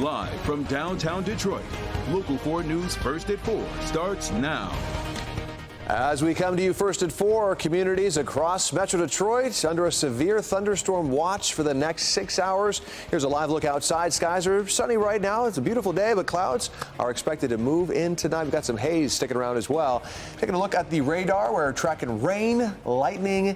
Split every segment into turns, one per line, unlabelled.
Live from downtown Detroit, Local 4 News First at 4 starts now.
As we come to you first at 4, communities across Metro Detroit under a severe thunderstorm watch for the next 6 hours. Here's a live look outside. Skies are sunny right now. It's a beautiful day, but clouds are expected to move in tonight. We've got some haze sticking around as well. Taking a look at the radar, we're tracking rain, lightning,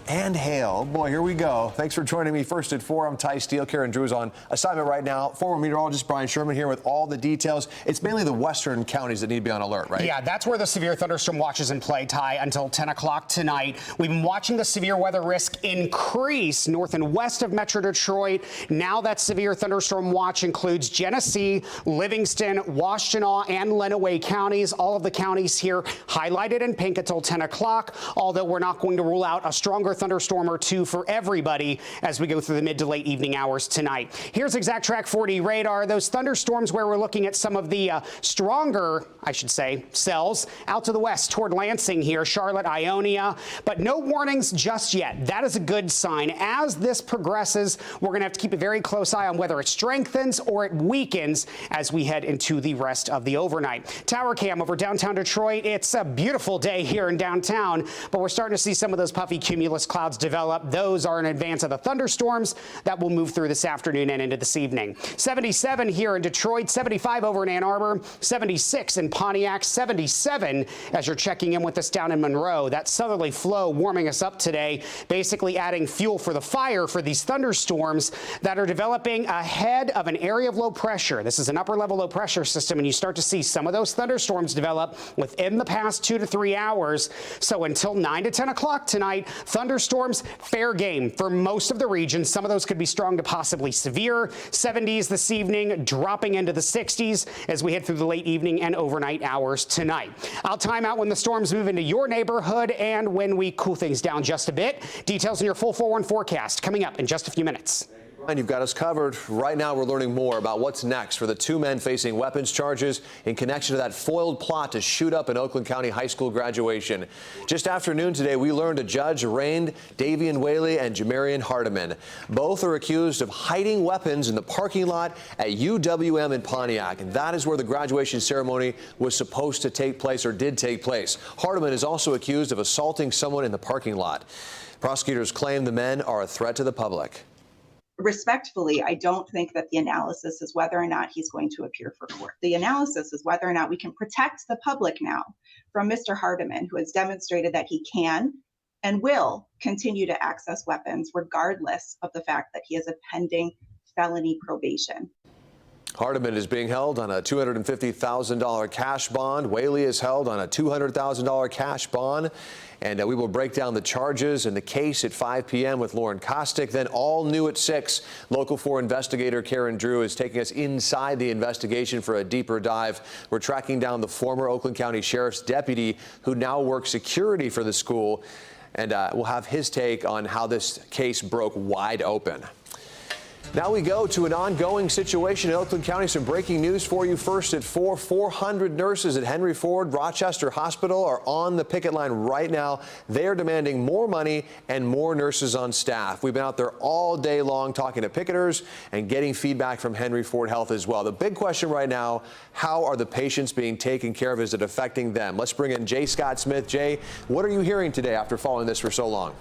and hail. Boy, here we go. Thanks for joining me first at 4. I'm Ty Steele. Karen Drew's on assignment right now. Former meteorologist Brian Sherman here with all the details. It's mainly the western counties that need to be on alert, right?
Yeah, that's where the severe thunderstorm watch is in play, Ty, until 10 o'clock tonight. We've been watching the severe weather risk increase north and west of Metro Detroit. Now that severe thunderstorm watch includes Genesee, Livingston, Washtenaw, and Lenawee counties. All of the counties here highlighted in pink until 10 o'clock, although we're not going to rule out a stronger thunderstorm or two for everybody as we go through the mid to late evening hours tonight. Here's Exact Track 40 radar. Those thunderstorms where we're looking at some of the stronger, I should say, cells out to the west toward Lansing here, Charlotte, Ionia, but no warnings just yet. That is a good sign. As this progresses, we're going to have to keep a very close eye on whether it strengthens or it weakens as we head into the rest of the overnight. Tower cam over downtown Detroit. It's a beautiful day here in downtown, but we're starting to see some of those puffy cumulus clouds develop. Those are in advance of the thunderstorms that will move through this afternoon and into this evening. 77 here in Detroit, 75 over in Ann Arbor, 76 in Pontiac, 77 as you're checking in with us down in Monroe. That southerly flow warming us up today, basically adding fuel for the fire for these thunderstorms that are developing ahead of an area of low pressure. This is an upper level low pressure system, and you start to see some of those thunderstorms develop within the past 2 to 3 hours. So until 9 to 10 o'clock tonight, thunderstorms, fair game for most of the region. Some of those could be strong to possibly severe. 70s this evening, dropping into the 60s as we head through the late evening and overnight hours tonight. I'll time out when the storms move into your neighborhood and when we cool things down just a bit. Details in your full 4-1 forecast coming up in just a few minutes.
And you've got us covered. Right now, we're learning more about what's next for the 2 men facing weapons charges in connection to that foiled plot to shoot up an Oakland County high school graduation. Just after noon today, we learned a judge arraigned Davian Whaley and Jamarian Hardiman. Both are accused of hiding weapons in the parking lot at UWM in Pontiac, and that is where the graduation ceremony was supposed to take place or did take place. Hardiman is also accused of assaulting someone in the parking lot. Prosecutors claim the men are a threat to the public.
Respectfully, I don't think that the analysis is whether or not he's going to appear for court. The analysis is whether or not we can protect the public now from Mr. Hardiman, who has demonstrated that he can and will continue to access weapons regardless of the fact that he has a pending felony probation.
Hardiman is being held on a $250,000 cash bond. Whaley is held on a $200,000 cash bond. And we will break down the charges and the case at 5 p.m. with Lauren Kostick. Then all new at 6, Local 4 investigator Karen Drew is taking us inside the investigation for a deeper dive. We're tracking down the former Oakland County Sheriff's deputy who now works security for the school. And we'll have his take on how this case broke wide open. Now we go to an ongoing situation in Oakland County. Some breaking news for you first at 4. 400 nurses at Henry Ford Rochester Hospital are on the picket line right now. They are demanding more money and more nurses on staff. We've been out there all day long talking to picketers and getting feedback from Henry Ford Health as well. The big question right now, how are the patients being taken care of? Is it affecting them? Let's bring in Jay Scott Smith. Jay, what are you hearing today after following this for so long?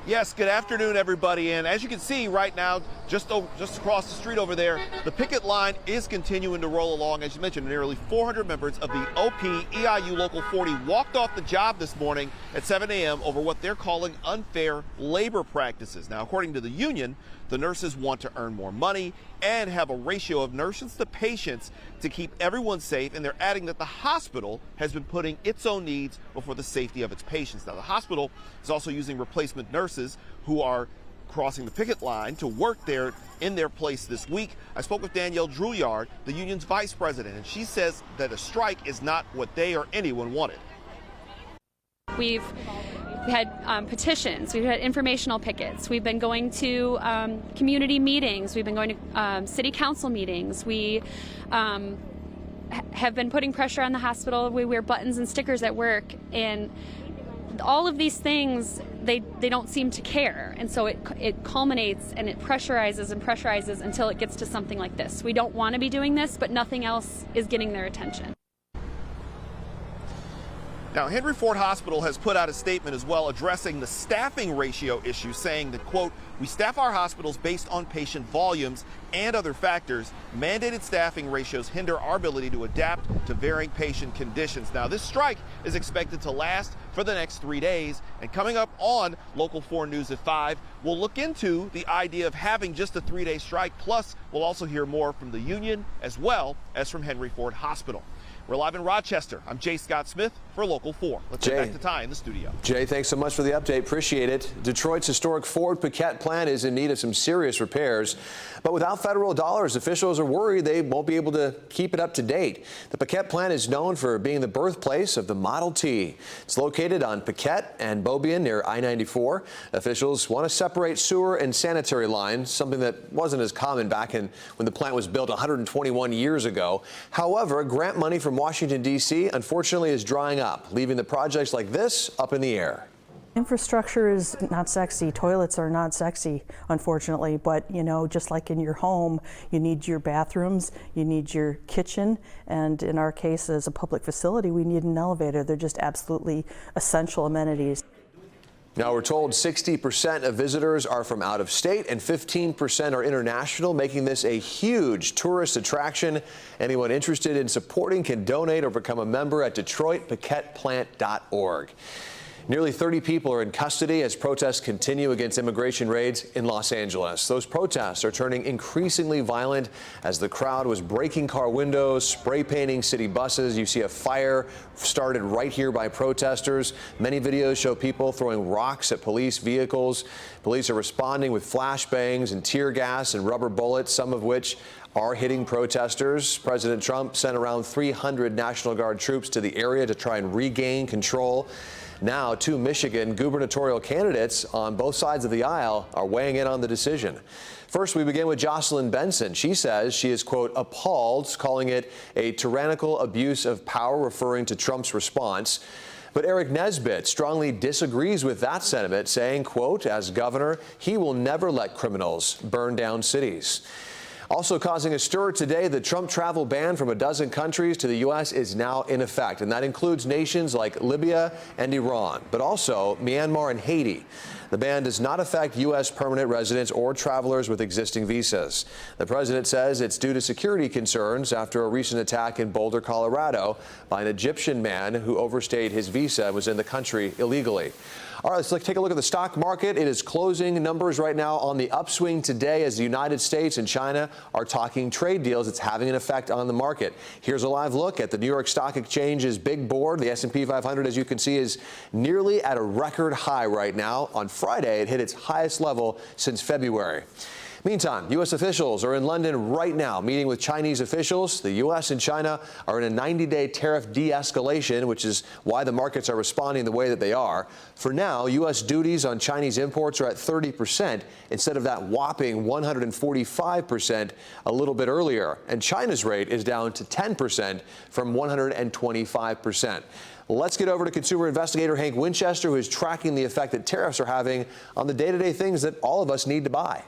Yes, good afternoon, everybody. And as you can see right now, just across the street over there, the picket line is continuing to roll along. As you mentioned, nearly 400 members of the OP-EIU Local 40 walked off the job this morning at 7 a.m. over what they're calling unfair labor practices. Now, according to the union, the nurses want to earn more money and have a ratio of nurses to patients to keep everyone safe, and they're adding that the hospital has been putting its own needs before the safety of its patients. Now, the hospital is also using replacement nurses who are crossing the picket line to work there in their place this week. I spoke with Danielle Drouillard, the union's vice president, and she says that a strike is not what they or anyone wanted.
We've had petitions, we've had informational pickets, we've been going to community meetings, we've been going to city council meetings, we have been putting pressure on the hospital. We wear buttons and stickers at work, and all of these things, they don't seem to care. And so it culminates and it pressurizes and pressurizes until it gets to something like this. We don't want to be doing this, but nothing else is getting their attention.
Now, Henry Ford Hospital has put out a statement as well addressing the staffing ratio issue, saying that, quote, we staff our hospitals based on patient volumes and other factors. Mandated staffing ratios hinder our ability to adapt to varying patient conditions. Now, this strike is expected to last for the next 3 days. And coming up on Local 4 News at 5, we'll look into the idea of having just a 3-day strike. Plus, we'll also hear more from the union as well as from Henry Ford Hospital. We're live in Rochester. I'm Jay Scott Smith for Local 4. Let's get back to Ty in the studio.
Jay, thanks so much for the update. Appreciate it. Detroit's historic Ford Pette plant is in need of some serious repairs. But without federal dollars, officials are worried they won't be able to keep it up to date. The Pette plant is known for being the birthplace of the Model T. It's located on Pette and Beaubien near I-94. Officials want to separate sewer and sanitary lines, something that wasn't as common back when the plant was built 121 years ago. However, grant money from Washington, D.C., unfortunately is drying up, leaving the projects like this up in the air.
Infrastructure is not sexy. Toilets are not sexy, unfortunately. But, you know, just like in your home, you need your bathrooms, you need your kitchen, and in our case, as a public facility, we need an elevator. They're just absolutely essential amenities.
Now, we're told 60% of visitors are from out of state and 15% are international, making this a huge tourist attraction. Anyone interested in supporting can donate or become a member at DetroitPaquettePlant.org. Nearly 30 people are in custody as protests continue against immigration raids in Los Angeles. Those protests are turning increasingly violent as the crowd was breaking car windows, spray painting city buses. You see a fire started right here by protesters. Many videos show people throwing rocks at police vehicles. Police are responding with flashbangs and tear gas and rubber bullets, some of which are hitting protesters. President Trump sent around 300 National Guard troops to the area to try and regain control. Now, 2 Michigan gubernatorial candidates on both sides of the aisle are weighing in on the decision. First, we begin with Jocelyn Benson. She says she is, quote, appalled, calling it a tyrannical abuse of power, referring to Trump's response. But Eric Nesbitt strongly disagrees with that sentiment, saying, quote, as governor, he will never let criminals burn down cities. Also causing a stir today, the Trump travel ban from a dozen countries to the U.S. is now in effect, and that includes nations like Libya and Iran, but also Myanmar and Haiti. The ban does not affect U.S. permanent residents or travelers with existing visas. The president says it's due to security concerns after a recent attack in Boulder, Colorado, by an Egyptian man who overstayed his visa and was in the country illegally. All right, let's take a look at the stock market. It is closing numbers right now on the upswing today as the United States and China are talking trade deals. It's having an effect on the market. Here's a live look at the New York Stock Exchange's big board. The S&P 500, as you can see, is nearly at a record high right now. On Friday, it hit its highest level since February. Meantime, U.S. officials are in London right now meeting with Chinese officials. The U.S. and China are in a 90-day tariff de-escalation, which is why the markets are responding the way that they are. For now, U.S. duties on Chinese imports are at 30% instead of that whopping 145% a little bit earlier. And China's rate is down to 10% from 125%. Let's get over to consumer investigator Hank Winchester, who is tracking the effect that tariffs are having on the day-to-day things that all of us need to buy.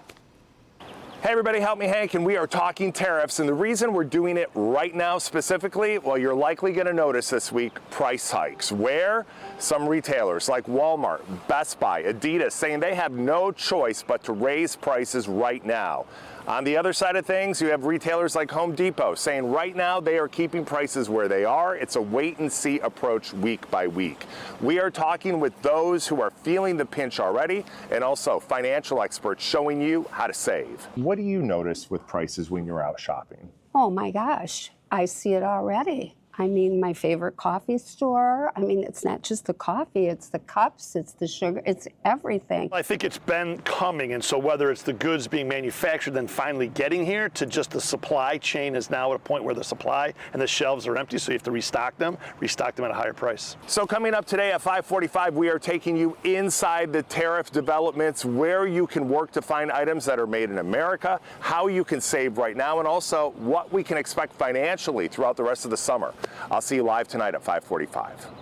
Hey everybody, help me Hank, and we are talking tariffs, and the reason we're doing it right now specifically, well, you're likely going to notice this week price hikes. Where? Some retailers like Walmart, Best Buy, Adidas saying they have no choice but to raise prices right now. On the other side of things, you have retailers like Home Depot saying right now they are keeping prices where they are. It's a wait-and-see approach week by week. We are talking with those who are feeling the pinch already and also financial experts showing you how to save. What do you notice with prices when you're out shopping?
Oh my gosh, I see it already. I mean, my favorite coffee store. I mean, it's not just the coffee, it's the cups, it's the sugar, it's everything.
I think it's been coming, and so whether it's the goods being manufactured and finally getting here to just the supply chain is now at a point where the supply and the shelves are empty, so you have to restock them at a higher price.
So coming up today at 5:45, we are taking you inside the tariff developments, where you can work to find items that are made in America, how you can save right now, and also what we can expect financially throughout the rest of the summer. I'll see you live tonight at 5:45.